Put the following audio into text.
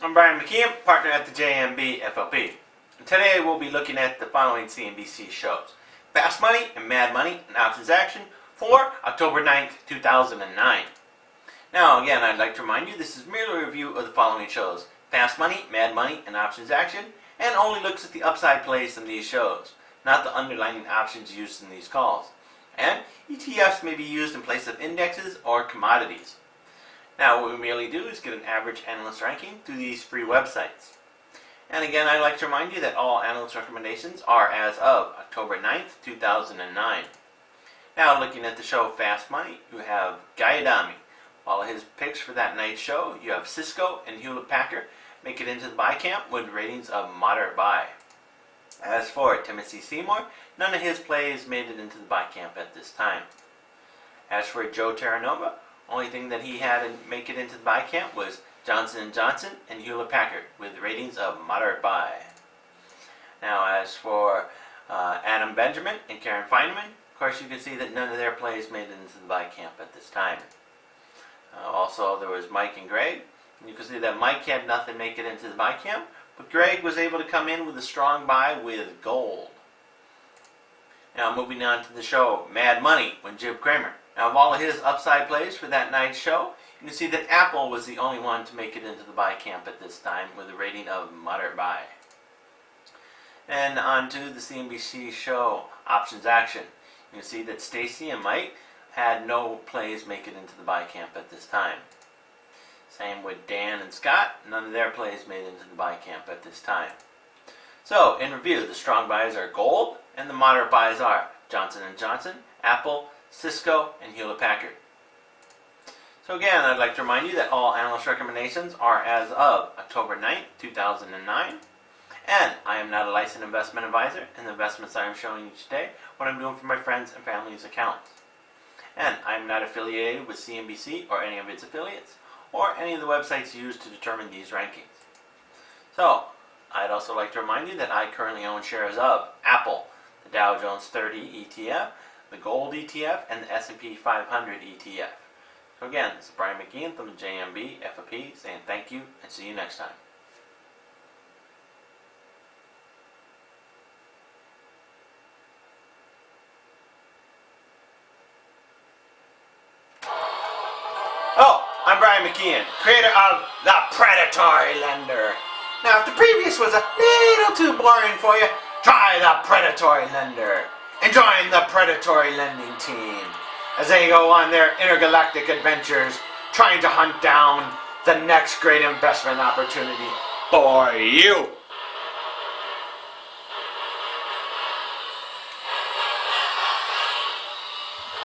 I'm Brian Mckeon, partner at the JMB FLP. And today we'll be looking at the following CNBC shows. Fast Money and Mad Money and Options Action for October 9th, 2009. Now again, I'd like to remind you this is merely a review of the following shows. Fast Money, Mad Money, and Options Action, and only looks at the upside plays in these shows, not the underlying options used in these calls. And ETFs may be used in place of indexes or commodities. Now what we merely do is get an average analyst ranking through these free websites. And again, I'd like to remind you that all analyst recommendations are as of October 9th, 2009. Now looking at the show Fast Money, you have Guy Adami. All of his picks for that night's show, you have Cisco and Hewlett Packard make it into the buy camp with ratings of moderate buy. As for Timothy Seymour, none of his plays made it into the buy camp at this time. As for Joe Terranova, only thing that he had to make it into the buy camp was Johnson & Johnson and Hewlett Packard with ratings of moderate buy. Now as for Adam Benjamin and Karen Fineman, of course you can see that none of their plays made it into the buy camp at this time. Also there was Mike and Greg. You can see that Mike had nothing make it into the buy camp, but Greg was able to come in with a strong buy with gold. Now moving on to the show Mad Money with Jim Cramer. Now of all of his upside plays for that night's show, you can see that Apple was the only one to make it into the buy camp at this time with a rating of moderate buy. And on to the CNBC show Options Action. You can see that Stacy and Mike had no plays make it into the buy camp at this time. Same with Dan and Scott, none of their plays made it into the buy camp at this time. So in review, the strong buys are gold and the moderate buys are Johnson & Johnson, Apple, Cisco, and Hewlett Packard. So again, I'd like to remind you that all analyst recommendations are as of October 9th, 2009. And I am not a licensed investment advisor, and the investments I am showing you today, what I'm doing for my friends and family's accounts. And I am not affiliated with CNBC or any of its affiliates, or any of the websites used to determine these rankings. So, I'd also like to remind you that I currently own shares of Apple, the Dow Jones 30 ETF, the Gold ETF, and the S&P 500 ETF. So again, this is Brian Mckeon from the JMB FLP saying thank you and see you next time. Oh, I'm Brian Mckeon, creator of The Predatory Lender. Now if the previous was a little too boring for you, try The Predatory Lender and join the predatory lending team as they go on their intergalactic adventures trying to hunt down the next great investment opportunity for you.